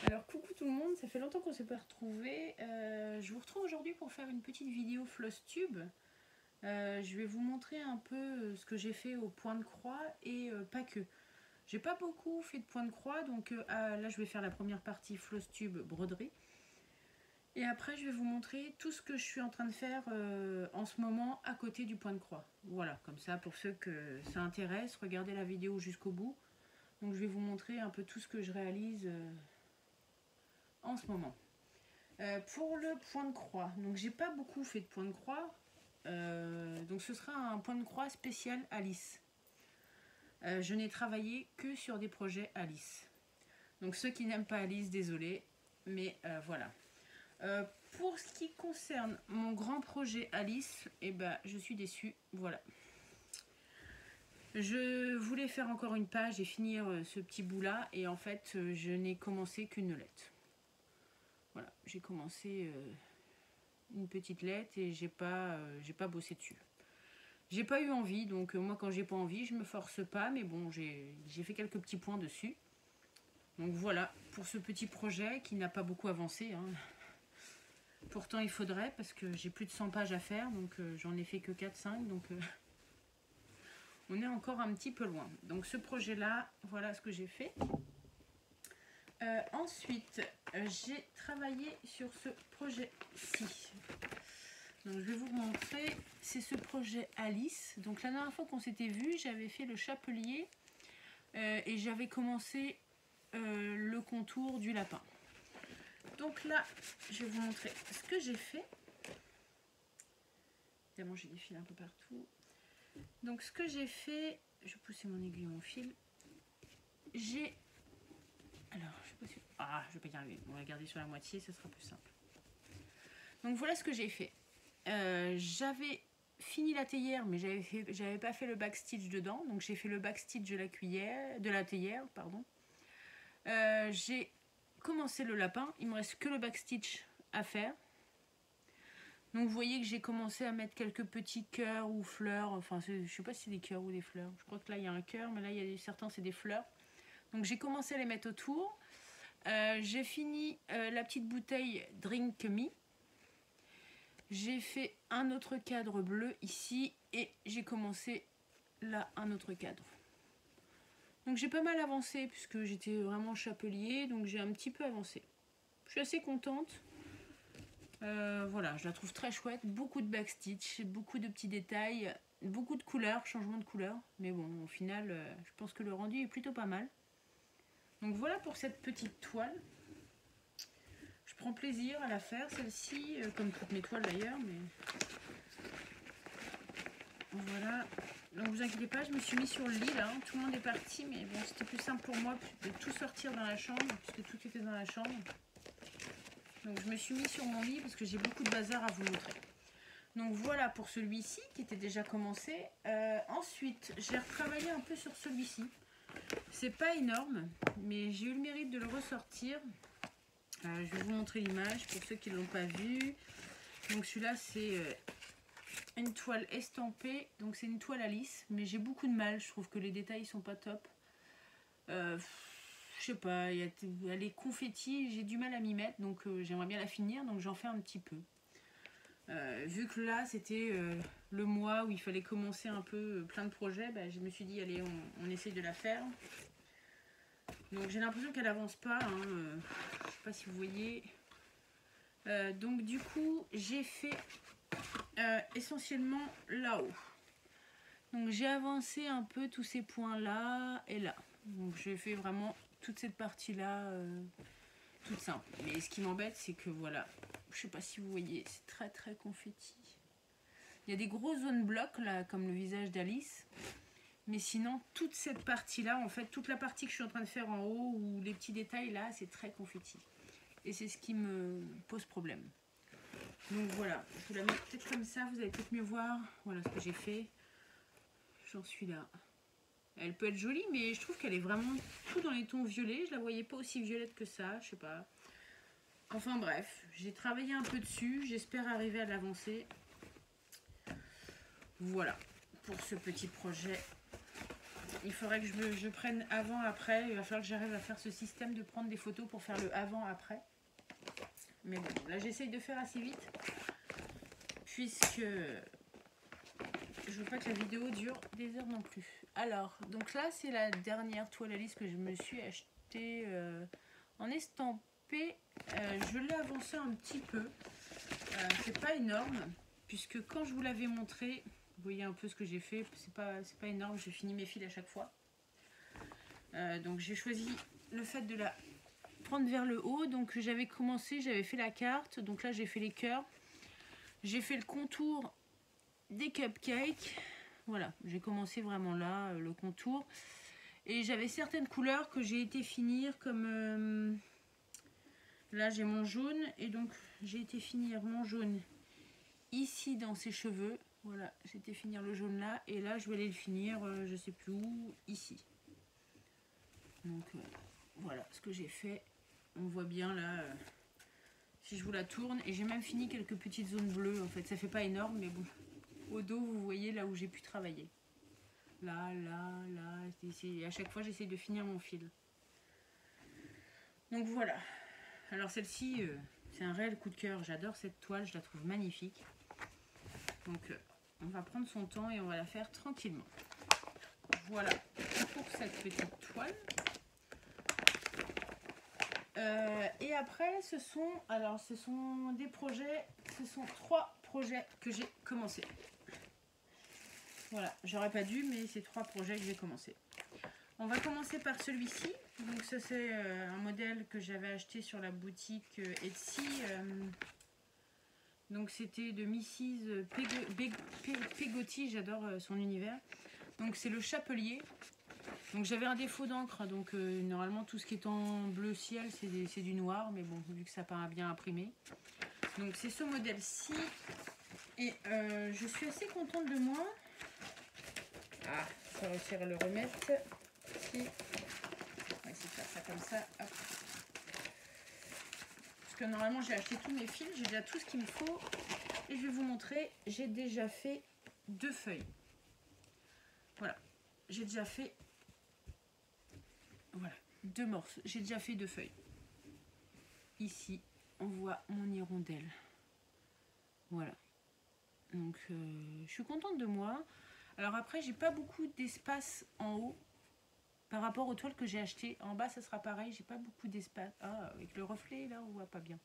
Alors coucou tout le monde, ça fait longtemps qu'on ne s'est pas retrouvés. Je vous retrouve aujourd'hui pour faire une petite vidéo Flosstube. Je vais vous montrer un peu ce que j'ai fait au point de croix et pas que. J'ai pas beaucoup fait de point de croix, donc là je vais faire la première partie Flosstube broderie. Et après je vais vous montrer tout ce que je suis en train de faire en ce moment à côté du point de croix. Voilà, comme ça pour ceux que ça intéresse, regardez la vidéo jusqu'au bout. Donc je vais vous montrer un peu tout ce que je réalise en ce moment. Pour le point de croix, donc j'ai pas beaucoup fait de point de croix, donc ce sera un point de croix spécial Alice. Je n'ai travaillé que sur des projets Alice. Donc ceux qui n'aiment pas Alice, désolé, mais voilà. Pour ce qui concerne mon grand projet Alice, eh ben, je suis déçue, voilà. Je voulais faire encore une page et finir ce petit bout là, et en fait je n'ai commencé qu'une lettre. Voilà, j'ai commencé une petite lettre et j'ai pas bossé dessus. J'ai pas eu envie, donc moi quand j'ai pas envie, je me force pas, mais bon, j'ai fait quelques petits points dessus. Donc voilà, pour ce petit projet qui n'a pas beaucoup avancé. Hein. Pourtant il faudrait, parce que j'ai plus de 100 pages à faire, donc j'en ai fait que 4-5, donc on est encore un petit peu loin. Donc ce projet-là, voilà ce que j'ai fait. Ensuite, j'ai travaillé sur ce projet-ci. Donc je vais vous montrer, c'est ce projet Alice. Donc la dernière fois qu'on s'était vu, j'avais fait le chapelier et j'avais commencé le contour du lapin. Donc là, je vais vous montrer ce que j'ai fait. Évidemment, j'ai des fils un peu partout. Donc ce que j'ai fait, je vais pousser mon aiguille, mon fil. J'ai... Alors, je sais pas si... Ah, je vais pas y arriver. On va garder sur la moitié, ce sera plus simple. Donc voilà ce que j'ai fait. J'avais fini la théière, mais j'avais pas fait le backstitch dedans, donc j'ai fait le backstitch de la théière, pardon. J'ai commencé le lapin, il me reste que le backstitch à faire. Donc vous voyez que j'ai commencé à mettre quelques petits cœurs ou fleurs, enfin je sais pas si c'est des cœurs ou des fleurs. Je crois que là il y a un cœur, mais là il y a certains c'est des fleurs. Donc j'ai commencé à les mettre autour. J'ai fini la petite bouteille Drink Me. J'ai fait un autre cadre bleu ici et j'ai commencé là un autre cadre. Donc j'ai pas mal avancé puisque j'étais vraiment chapelier, donc j'ai un petit peu avancé. Je suis assez contente. Voilà, je la trouve très chouette. Beaucoup de backstitch, beaucoup de petits détails, beaucoup de couleurs, changement de couleur. Mais bon, au final, je pense que le rendu est plutôt pas mal. Donc voilà pour cette petite toile. Je prends plaisir à la faire, celle-ci, comme toutes mes toiles d'ailleurs, mais voilà. Donc vous inquiétez pas, je me suis mis sur le lit là, hein. Tout le monde est parti, mais bon, c'était plus simple pour moi de tout sortir dans la chambre, puisque tout était dans la chambre. Donc je me suis mis sur mon lit parce que j'ai beaucoup de bazar à vous montrer. Donc voilà pour celui-ci qui était déjà commencé. Ensuite, j'ai retravaillé un peu sur celui-ci. C'est pas énorme, mais j'ai eu le mérite de le ressortir. Je vais vous montrer l'image pour ceux qui ne l'ont pas vu. Donc celui-là, c'est une toile estampée. Donc c'est une toile Alice, mais j'ai beaucoup de mal. Je trouve que les détails sont pas top. Je sais pas, elle est confetti, j'ai du mal à m'y mettre, donc j'aimerais bien la finir, donc j'en fais un petit peu. Vu que là c'était le mois où il fallait commencer un peu plein de projets, bah, je me suis dit allez on essaye de la faire. Donc j'ai l'impression qu'elle avance pas, hein, je sais pas si vous voyez. Donc du coup j'ai fait essentiellement là-haut. Donc j'ai avancé un peu tous ces points là et là. Donc j'ai fait vraiment toute cette partie là toute simple. Mais ce qui m'embête c'est que voilà, je sais pas si vous voyez, c'est très très confetti. Il y a des grosses zones blocs là comme le visage d'Alice. Mais sinon toute cette partie là, en fait toute la partie que je suis en train de faire en haut ou les petits détails là, c'est très confetti. Et c'est ce qui me pose problème. Donc voilà, je vous la mets peut-être comme ça, vous allez peut-être mieux voir. Voilà ce que j'ai fait. J'en suis là. Elle peut être jolie, mais je trouve qu'elle est vraiment tout dans les tons violets. Je la voyais pas aussi violette que ça, je sais pas. Enfin bref, j'ai travaillé un peu dessus. J'espère arriver à l'avancer. Voilà, pour ce petit projet Il faudrait que je prenne avant-après. Il va falloir que j'arrive à faire ce système de prendre des photos pour faire le avant-après. Mais bon, là j'essaye de faire assez vite. Puisque je veux pas que la vidéo dure des heures non plus. Alors, donc là c'est la dernière toile à lisse que je me suis achetée en estampé. Je l'ai avancé un petit peu. C'est pas énorme. Puisque quand je vous l'avais montré, vous voyez un peu ce que j'ai fait. C'est pas énorme, j'ai fini mes fils à chaque fois. Donc j'ai choisi le fait de la prendre vers le haut. Donc j'avais commencé, j'avais fait la carte. Donc là j'ai fait les cœurs. J'ai fait le contour des cupcakes. Voilà, j'ai commencé vraiment là, le contour. Et j'avais certaines couleurs que j'ai été finir comme... là j'ai mon jaune. Et donc j'ai été finir mon jaune ici dans ses cheveux. Voilà, j'ai été finir le jaune là. Et là je vais aller le finir, je sais plus où, ici. Donc voilà ce que j'ai fait. On voit bien là... si je vous la tourne, et j'ai même fini quelques petites zones bleues. En fait, ça fait pas énorme, mais bon. Au dos, vous voyez là où j'ai pu travailler. Là, ici. Et à chaque fois, j'essaie de finir mon fil. Donc voilà. Alors celle-ci, c'est un réel coup de cœur. J'adore cette toile, je la trouve magnifique. Donc on va prendre son temps et on va la faire tranquillement. Voilà pour cette petite toile. Et après, ce sont des projets, ce sont 3 projets que j'ai commencé. Voilà, j'aurais pas dû, mais c'est 3 projets que j'ai commencé. On va commencer par celui-ci. Donc ça c'est un modèle que j'avais acheté sur la boutique Etsy. Donc c'était de Mrs. Pegotti, j'adore son univers. Donc c'est le chapelier. Donc j'avais un défaut d'encre, donc normalement tout ce qui est en bleu ciel c'est du noir, mais bon, vu que ça part bien imprimé. Donc c'est ce modèle-ci, et je suis assez contente de moi. Ah, on va réussir à le remettre. Ici. On va essayer de faire ça comme ça. Hop. Parce que normalement j'ai acheté tous mes fils, j'ai déjà tout ce qu'il me faut. Et je vais vous montrer, j'ai déjà fait 2 feuilles. Voilà, j'ai déjà fait... Voilà, 2 morceaux. J'ai déjà fait 2 feuilles. Ici, on voit mon hirondelle. Voilà. Donc, je suis contente de moi. Alors après, j'ai pas beaucoup d'espace en haut par rapport aux toiles que j'ai achetées. En bas, ça sera pareil. J'ai pas beaucoup d'espace. Ah, avec le reflet, là, on voit pas bien.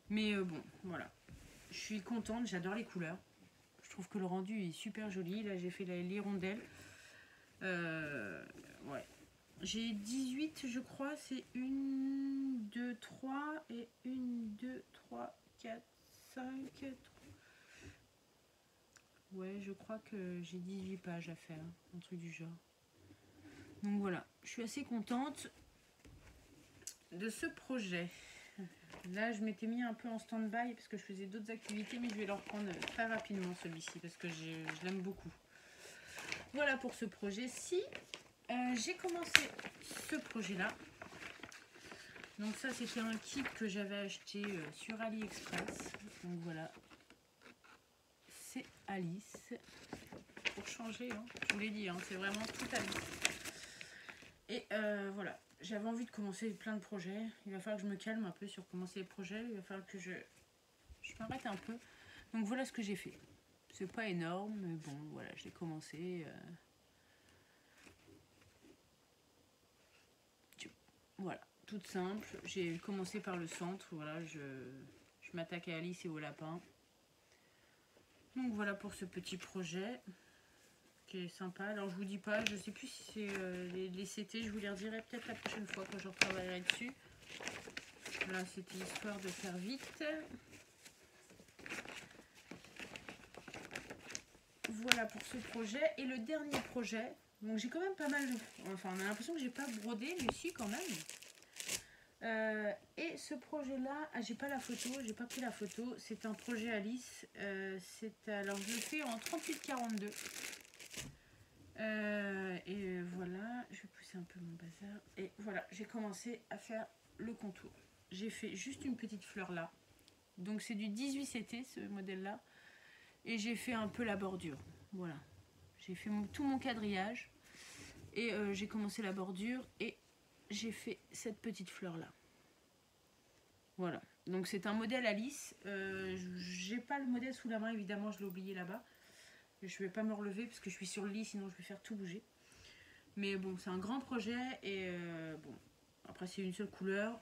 Mais bon, voilà. Je suis contente. J'adore les couleurs. Je trouve que le rendu est super joli. Là, j'ai fait l'hirondelle. Ouais. J'ai 18, je crois, c'est 1, 2, 3 et 1, 2, 3, 4, 5, 3. Ouais, je crois que j'ai 18 pages à faire, un truc du genre. Donc voilà, je suis assez contente de ce projet. Là, je m'étais mis un peu en stand-by parce que je faisais d'autres activités, mais je vais le reprendre très rapidement celui-ci parce que je l'aime beaucoup. Voilà pour ce projet-ci. J'ai commencé ce projet-là. Donc ça, c'était un kit que j'avais acheté sur AliExpress. Donc voilà. C'est Alice. Pour changer, hein. Je vous l'ai dit, hein, c'est vraiment tout Alice. Et voilà. J'avais envie de commencer plein de projets. Il va falloir que je me calme un peu sur commencer les projets. Il va falloir que je m'arrête un peu. Donc voilà ce que j'ai fait. C'est pas énorme, mais bon, voilà, j'ai commencé... Voilà, toute simple. J'ai commencé par le centre. Voilà, je m'attaque à Alice et au lapin. Donc voilà pour ce petit projet qui est sympa. Alors je vous dis pas, je sais plus si c'est les CT. Je vous les redirai peut-être la prochaine fois quand je retravaillerai dessus. Là, c'était histoire de faire vite. Voilà pour ce projet. Et le dernier projet, donc j'ai quand même pas mal de... Enfin, on a l'impression que j'ai pas brodé, mais si quand même. Et ce projet-là, j'ai pas la photo, j'ai pas pris la photo. C'est un projet Alice. Alors je le fais en 38-42. Et voilà, je vais pousser un peu mon bazar. Et voilà, j'ai commencé à faire le contour. J'ai fait juste une petite fleur là. Donc c'est du 18 CT ce modèle-là. Et j'ai fait un peu la bordure. Voilà. J'ai fait tout mon quadrillage. Et j'ai commencé la bordure et j'ai fait cette petite fleur là. Voilà, donc c'est un modèle Alice. J'ai pas le modèle sous la main, évidemment, je l'ai oublié là-bas. Je vais pas me relever parce que je suis sur le lit, sinon je vais faire tout bouger. Mais bon, c'est un grand projet et bon, après c'est une seule couleur.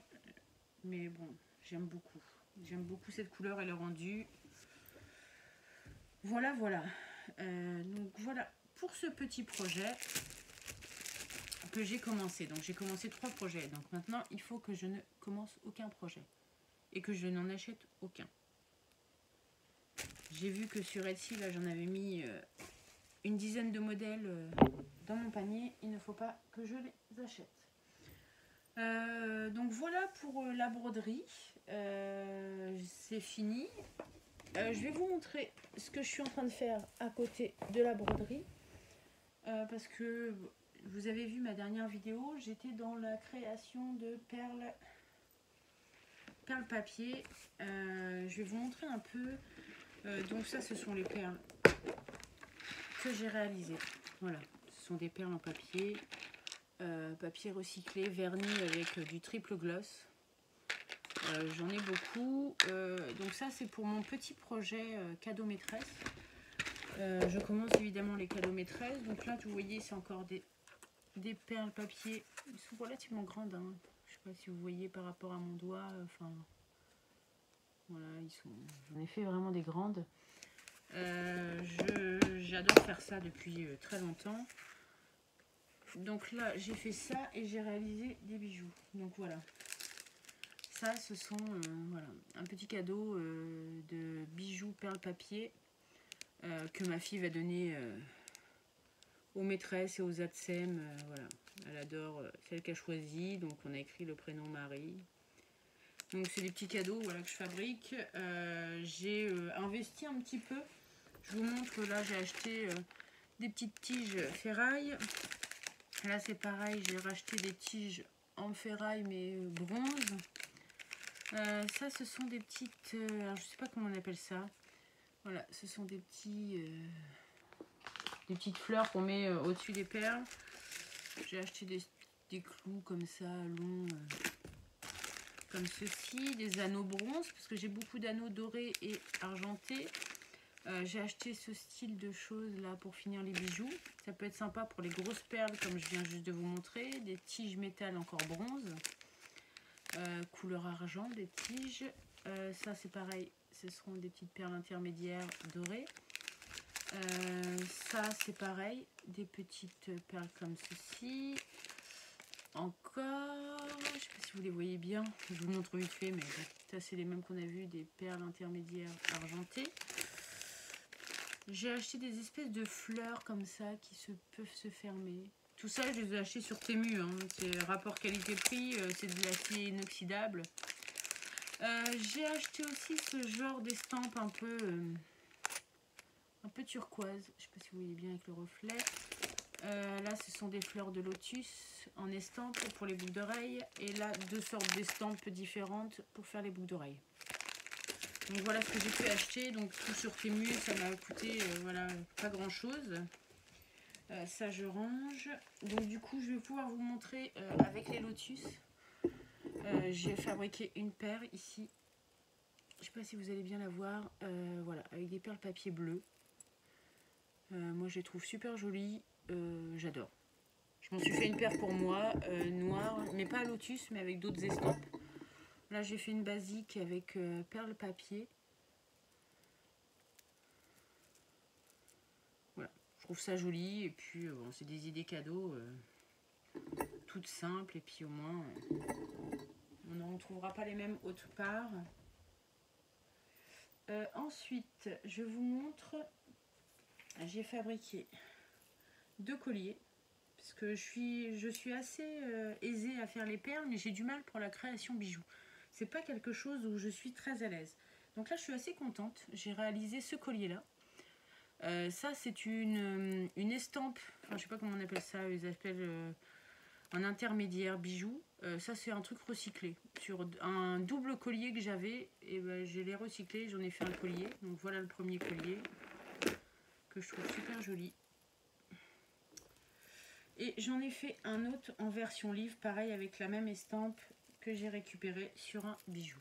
Mais bon, j'aime beaucoup. J'aime beaucoup cette couleur et le rendu. Voilà, voilà. Donc voilà pour ce petit projet que j'ai commencé. Donc j'ai commencé 3 projets. Donc maintenant, il faut que je ne commence aucun projet. Et que je n'en achète aucun. J'ai vu que sur Etsy, là, j'en avais mis une dizaine de modèles dans mon panier. Il ne faut pas que je les achète. Donc voilà pour la broderie. C'est fini. Je vais vous montrer ce que je suis en train de faire à côté de la broderie. Parce que vous avez vu ma dernière vidéo, j'étais dans la création de perles papier. Je vais vous montrer un peu. Donc ça, ce sont les perles que j'ai réalisées. Voilà, ce sont des perles en papier. Papier recyclé, verni avec du triple gloss. J'en ai beaucoup. Donc ça, c'est pour mon petit projet cadeau maîtresse. Je commence évidemment les cadeaux maîtresses. Donc là, vous voyez, c'est encore des perles papier. Ils sont relativement grandes. Hein. Je ne sais pas si vous voyez par rapport à mon doigt. Enfin, voilà, j'en ai fait vraiment des grandes. J'adore faire ça depuis très longtemps. Donc là, j'ai fait ça et j'ai réalisé des bijoux. Donc voilà. Ça, ce sont voilà, un petit cadeau de bijoux perles papier que ma fille va donner aux maîtresses et aux ATSEM. Voilà. Elle adore celle qu'elle a choisie. Donc on a écrit le prénom Marie. Donc c'est des petits cadeaux, voilà, que je fabrique. J'ai investi un petit peu. Je vous montre, là j'ai acheté des petites tiges ferraille. Là c'est pareil, j'ai racheté des tiges en ferraille mais bronze. Ça ce sont des petites, alors je sais pas comment on appelle ça. Voilà, ce sont des petites fleurs qu'on met au-dessus des perles. J'ai acheté des clous comme ça, longs, comme ceci, des anneaux bronze, parce que j'ai beaucoup d'anneaux dorés et argentés. J'ai acheté ce style de choses là pour finir les bijoux. Ça peut être sympa pour les grosses perles comme je viens juste de vous montrer. Des tiges métal encore bronze. Couleur argent, des tiges. Ça c'est pareil, ce seront des petites perles intermédiaires dorées. Ça c'est pareil, des petites perles comme ceci. Encore, je ne sais pas si vous les voyez bien, je vous montre vite fait, mais ça c'est les mêmes qu'on a vu, des perles intermédiaires argentées. J'ai acheté des espèces de fleurs comme ça qui peuvent se fermer. Tout ça, je les ai achetés sur Temu. Hein. C'est rapport qualité-prix, c'est de l'acier inoxydable. J'ai acheté aussi ce genre d'estampe un peu turquoise. Je ne sais pas si vous voyez bien avec le reflet. Là, ce sont des fleurs de lotus en estampe pour les boucles d'oreilles. Et là, 2 sortes d'estampes différentes pour faire les boucles d'oreilles. Donc voilà ce que j'ai pu acheter. Donc tout sur Temu, ça m'a coûté voilà, pas grand chose. Ça je range. Donc du coup je vais pouvoir vous montrer avec les lotus. J'ai fabriqué une paire ici. Je sais pas si vous allez bien la voir. Voilà, avec des perles papier bleu. Moi je les trouve super jolies. J'adore. Je m'en suis fait une paire pour moi, noire, mais pas lotus, mais avec d'autres estampes. Là j'ai fait une basique avec perles papier. Voilà, je trouve ça joli. Et puis bon, c'est des idées cadeaux toutes simples. Et puis au moins on ne retrouvera pas les mêmes autre part. Ensuite, je vous montre, j'ai fabriqué 2 colliers. Parce que je suis assez aisée à faire les perles, mais j'ai du mal pour la création bijoux. C'est pas quelque chose où je suis très à l'aise. Donc là, je suis assez contente. J'ai réalisé ce collier-là. Ça, c'est une estampe. Enfin, je sais pas comment on appelle ça. Ils appellent un intermédiaire bijou. Ça, c'est un truc recyclé. Sur un double collier que j'avais, et ben, je l'ai recyclé. J'en ai fait un collier. Donc voilà le premier collier que je trouve super joli. Et j'en ai fait un autre en version livre, pareil avec la même estampe que j'ai récupérée sur un bijou.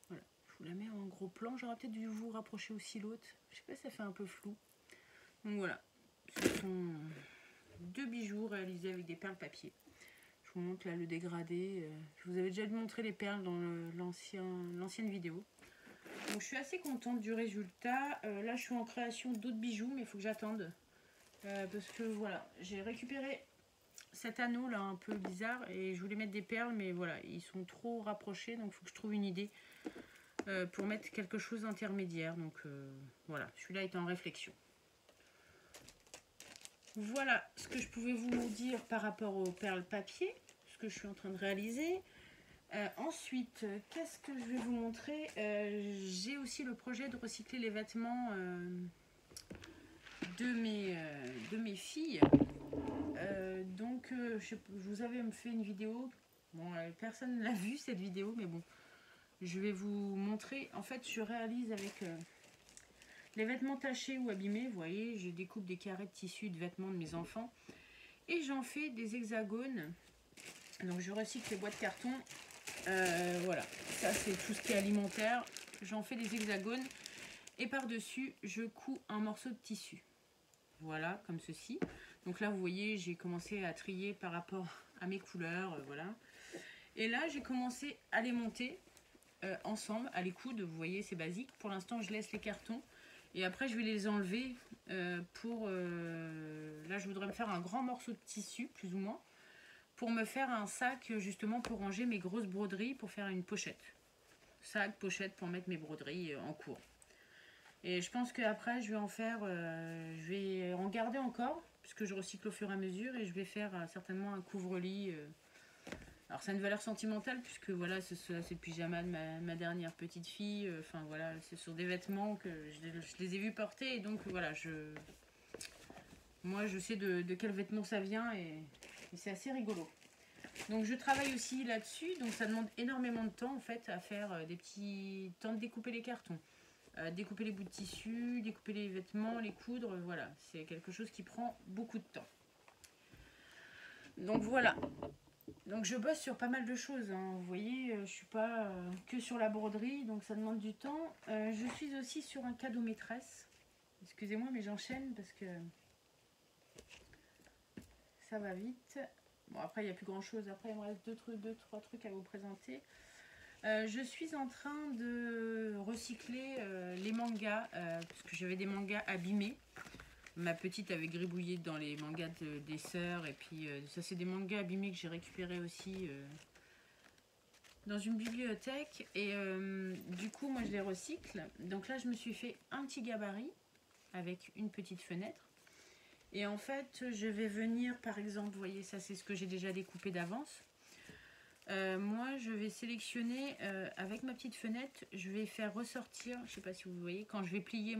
Voilà, je vous la mets en gros plan. J'aurais peut-être dû vous rapprocher aussi l'autre. Je sais pas, ça fait un peu flou. Donc voilà, ce sont deux bijoux réalisés avec des perles papier. Je vous montre là le dégradé. Je vous avais déjà montré les perles dans l'ancienne vidéo. Donc je suis assez contente du résultat. Là je suis en création d'autres bijoux, mais il faut que j'attende. Parce que voilà, j'ai récupéré cet anneau là un peu bizarre et je voulais mettre des perles, mais voilà, ils sont trop rapprochés, donc il faut que je trouve une idée pour mettre quelque chose d'intermédiaire. Donc voilà, celui-là est en réflexion. Voilà ce que je pouvais vous dire par rapport aux perles papier, ce que je suis en train de réaliser. Ensuite, qu'est-ce que je vais vous montrer? J'ai aussi le projet de recycler les vêtements de mes filles. Donc, je vous avais fait une vidéo. Bon, personne ne l'a vue cette vidéo, mais bon, je vais vous montrer. En fait, je réalise avec les vêtements tachés ou abîmés. Vous voyez, je découpe des carrés de tissu de vêtements de mes enfants et j'en fais des hexagones. Donc, je recycle les boîtes de carton. Voilà, ça c'est tout ce qui est alimentaire. J'en fais des hexagones et par-dessus, je couds un morceau de tissu. Voilà, comme ceci. Donc là, vous voyez, j'ai commencé à trier par rapport à mes couleurs, voilà. Et là, j'ai commencé à les monter ensemble, à les coudre. Vous voyez, c'est basique. Pour l'instant, je laisse les cartons. Et après, je vais les enlever pour... là, je voudrais me faire un grand morceau de tissu, plus ou moins, pour me faire un sac, justement, pour ranger mes grosses broderies, pour faire une pochette. Sac, pochette, pour mettre mes broderies en cours. Et je pense qu'après, je vais en faire... je vais en garder encore, puisque je recycle au fur et à mesure, et je vais faire certainement un couvre-lit. Alors, ça a une valeur sentimentale, puisque voilà, c'est le pyjama de ma dernière petite fille. Enfin, voilà, c'est sur des vêtements que je les ai vus porter, et donc, voilà, moi, je sais de quel vêtement ça vient, et c'est assez rigolo. Donc je travaille aussi là-dessus, donc ça demande énormément de temps en fait à faire des petits temps de découper les cartons, découper les bouts de tissu, découper les vêtements, les coudre, voilà, c'est quelque chose qui prend beaucoup de temps. Donc voilà, donc je bosse sur pas mal de choses, hein. Vous voyez, je suis pas que sur la broderie, donc ça demande du temps. Je suis aussi sur un cadeau maîtresse, excusez-moi mais j'enchaîne parce que ça va vite. Bon, après, il n'y a plus grand chose. Après, il me reste deux, trois trucs à vous présenter. Je suis en train de recycler les mangas, parce que j'avais des mangas abîmés. Ma petite avait gribouillé dans les mangas des sœurs. Et puis, ça, c'est des mangas abîmés que j'ai récupérés aussi dans une bibliothèque. Et du coup, moi, je les recycle. Donc là, je me suis fait un petit gabarit avec une petite fenêtre. Et en fait, je vais venir, par exemple, vous voyez, ça c'est ce que j'ai déjà découpé d'avance. Moi, je vais sélectionner, avec ma petite fenêtre, je vais faire ressortir, je ne sais pas si vous voyez, quand je vais plier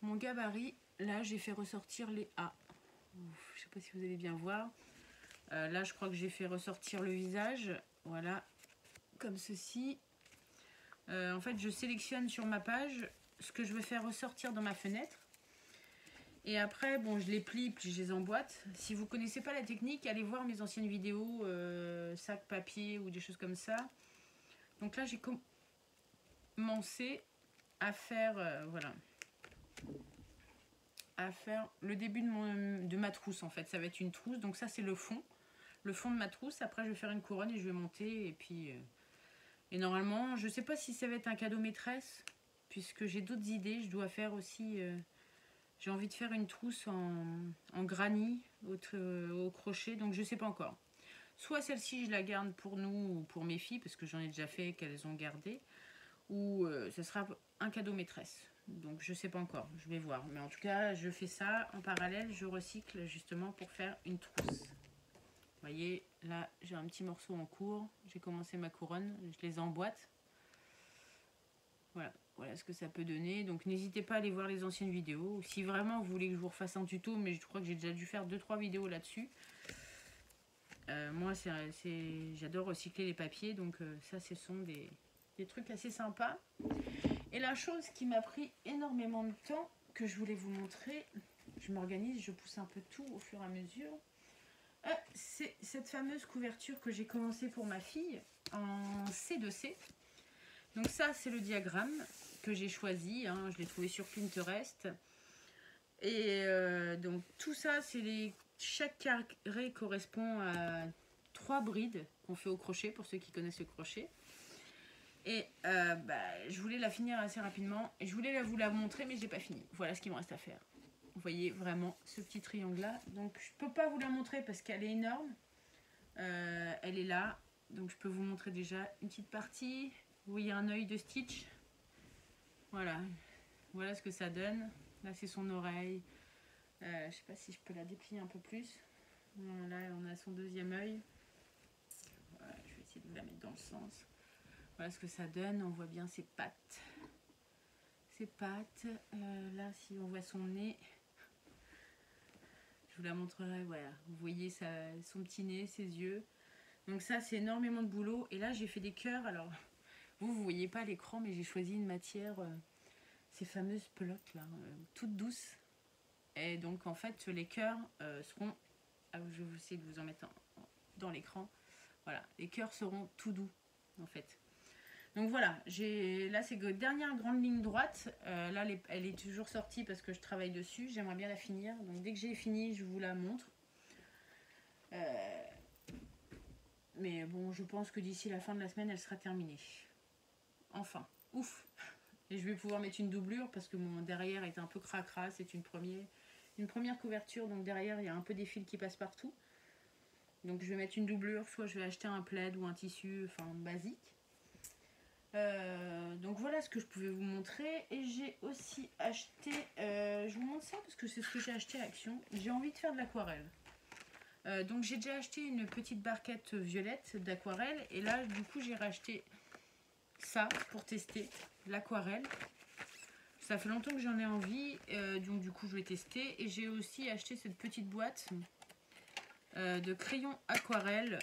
mon gabarit, là, j'ai fait ressortir les A. Ouf, je ne sais pas si vous allez bien voir. Là, je crois que j'ai fait ressortir le visage, voilà, comme ceci. En fait, je sélectionne sur ma page ce que je veux faire ressortir dans ma fenêtre. Et après, bon, je les plie, puis je les emboîte. Si vous ne connaissez pas la technique, allez voir mes anciennes vidéos, sac papier ou des choses comme ça. Donc là, j'ai commencé à faire, voilà, à faire le début de ma trousse en fait. Ça va être une trousse, donc ça c'est le fond de ma trousse. Après, je vais faire une couronne et je vais monter. Et puis, et normalement, je ne sais pas si ça va être un cadeau maîtresse, puisque j'ai d'autres idées. Je dois faire aussi... j'ai envie de faire une trousse en granit au crochet, donc je ne sais pas encore. Soit celle-ci, je la garde pour nous ou pour mes filles, parce que j'en ai déjà fait qu'elles ont gardé. Ou ce sera un cadeau maîtresse. Donc je ne sais pas encore, je vais voir. Mais en tout cas, je fais ça en parallèle, je recycle justement pour faire une trousse. Vous voyez, là, j'ai un petit morceau en cours. J'ai commencé ma couronne, je les emboîte. Voilà. Voilà ce que ça peut donner. Donc n'hésitez pas à aller voir les anciennes vidéos. Si vraiment vous voulez que je vous refasse un tuto, mais je crois que j'ai déjà dû faire 2-3 vidéos là-dessus. Moi, j'adore recycler les papiers. Donc ça, ce sont des trucs assez sympas. Et la chose qui m'a pris énormément de temps, que je voulais vous montrer, je je m'organise, je pousse un peu tout au fur et à mesure. C'est cette fameuse couverture que j'ai commencé pour ma fille en C2C. Donc ça, c'est le diagramme que j'ai choisi, hein, je l'ai trouvé sur Pinterest. Et donc tout ça, chaque carré correspond à 3 brides qu'on fait au crochet, pour ceux qui connaissent le crochet. Et je voulais la finir assez rapidement, et je voulais vous la montrer, mais je n'ai pas fini. Voilà ce qu'il me reste à faire. Vous voyez vraiment ce petit triangle là. Donc je peux pas vous la montrer parce qu'elle est énorme. Elle est là. Donc je peux vous montrer déjà une petite partie. Vous voyez un œil de Stitch. Voilà. Voilà ce que ça donne. Là c'est son oreille. Je sais pas si je peux la déplier un peu plus. Là on a son deuxième œil. Voilà, je vais essayer de vous la mettre dans le sens. Voilà ce que ça donne. On voit bien ses pattes. Ses pattes. Là si on voit son nez. Je vous la montrerai, voilà. Vous voyez son petit nez, ses yeux. Donc ça, c'est énormément de boulot. Et là, j'ai fait des cœurs. Alors, vous voyez pas à l'écran, mais j'ai choisi une matière, ces fameuses pelotes là, toutes douces. Et donc, en fait, les cœurs seront... Ah, je vais essayer de vous en mettre dans l'écran. Voilà, les cœurs seront tout doux, en fait. Donc voilà, là c'est la dernière grande ligne droite. Là elle est toujours sortie parce que je travaille dessus. J'aimerais bien la finir. Donc dès que j'ai fini, je vous la montre. Mais bon, je pense que d'ici la fin de la semaine, elle sera terminée. Enfin, ouf. Et je vais pouvoir mettre une doublure parce que mon derrière est un peu cracra. C'est une première couverture. Donc derrière, il y a un peu des fils qui passent partout. Donc je vais mettre une doublure. Soit je vais acheter un plaid ou un tissu enfin basique. Donc voilà ce que je pouvais vous montrer. Et j'ai aussi acheté, je vous montre ça parce que c'est ce que j'ai acheté à Action. J'ai envie de faire de l'aquarelle. Donc j'ai déjà acheté une petite barquette violette d'aquarelle. Et là du coup j'ai racheté ça pour tester l'aquarelle. Ça fait longtemps que j'en ai envie. Donc du coup je vais tester. Et j'ai aussi acheté cette petite boîte de crayons aquarelle.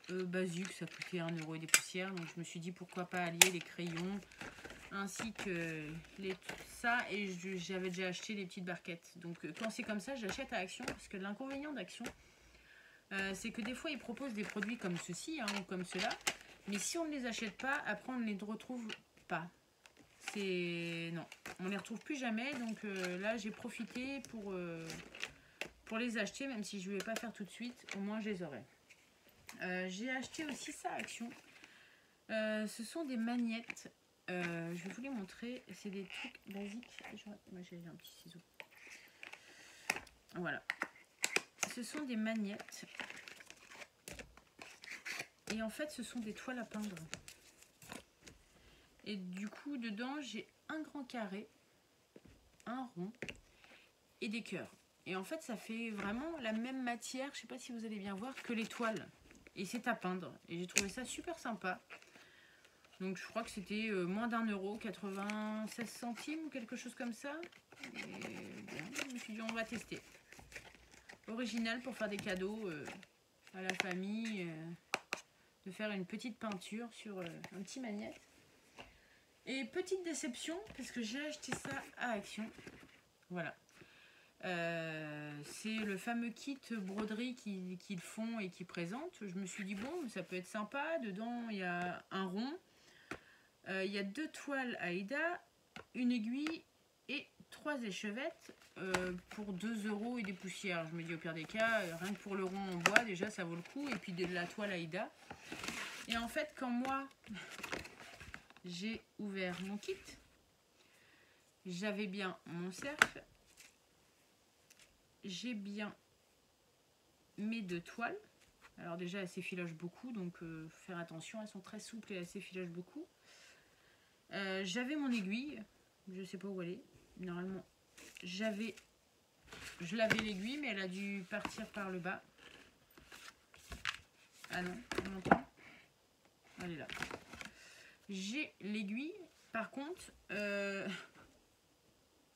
Basique, ça coûtait 1 € et des poussières, donc je me suis dit pourquoi pas allier les crayons ainsi que ça, et j'avais déjà acheté les petites barquettes. Donc quand c'est comme ça, j'achète à Action, parce que l'inconvénient d'Action, c'est que des fois ils proposent des produits comme ceci, hein, ou comme cela, mais si on ne les achète pas, après on ne les retrouve pas. Non, on les retrouve plus jamais. Donc là j'ai profité pour les acheter, même si je ne vais pas faire tout de suite, au moins je les aurai. J'ai acheté aussi ça à Action. Ce sont des magnettes. Je vais vous les montrer. C'est des trucs basiques. Moi j'ai un petit ciseau. Voilà. Ce sont des magnettes. Et en fait, ce sont des toiles à peindre. Et du coup, dedans, j'ai un grand carré, un rond et des cœurs. Et en fait, ça fait vraiment la même matière, je ne sais pas si vous allez bien voir, que les toiles. Et c'est à peindre. Et j'ai trouvé ça super sympa. Donc je crois que c'était moins d'1 €, 96 centimes ou quelque chose comme ça. Et bon, je me suis dit on va tester. Original pour faire des cadeaux à la famille. De faire une petite peinture sur un petit magnète. Et petite déception, parce que j'ai acheté ça à Action. Voilà. C'est le fameux kit broderie qu'ils font et qu'ils présentent. Je me suis dit bon, ça peut être sympa. Dedans il y a un rond, il y a 2 toiles Aïda, une aiguille et 3 échevettes pour 2 € et des poussières. Je me dis au pire des cas, rien que pour le rond en bois déjà ça vaut le coup, et puis de la toile Aïda. Et en fait quand moi j'ai ouvert mon kit, j'avais bien mon cercle. J'ai bien mes 2 toiles. Alors déjà elles s'effilochent beaucoup, donc faire attention, elles sont très souples et elles s'effilochent beaucoup. J'avais mon aiguille, je sais pas où elle est. Normalement je l'avais l'aiguille, mais elle a dû partir par le bas. Ah non, on l'entend. Elle est là. J'ai l'aiguille, par contre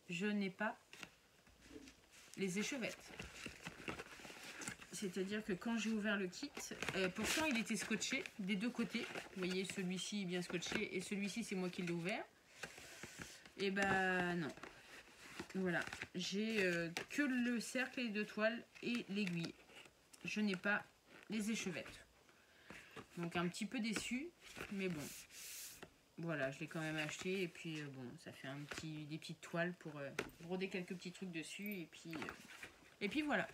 je n'ai pas les échevettes. C'est-à-dire que quand j'ai ouvert le kit, pourtant il était scotché des 2 côtés. Vous voyez, celui-ci est bien scotché et celui-ci c'est moi qui l'ai ouvert. Et bah non. Voilà, j'ai que le cercle et les 2 toiles et l'aiguille. Je n'ai pas les échevettes. Donc un petit peu déçu, mais bon. Voilà, je l'ai quand même acheté et puis bon, ça fait des petites toiles pour broder quelques petits trucs dessus et puis voilà.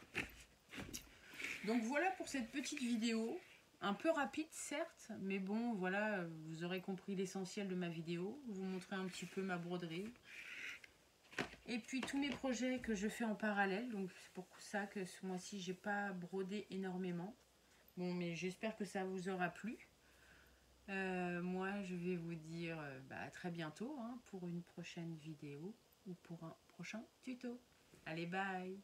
Donc voilà pour cette petite vidéo, un peu rapide certes, mais bon voilà, vous aurez compris l'essentiel de ma vidéo. Vous montrer un petit peu ma broderie. Et puis tous mes projets que je fais en parallèle, donc c'est pour ça que ce mois-ci j'ai pas brodé énormément. Bon, mais j'espère que ça vous aura plu. Moi je vais vous dire à très bientôt hein, pour une prochaine vidéo ou pour un prochain tuto. Allez, bye!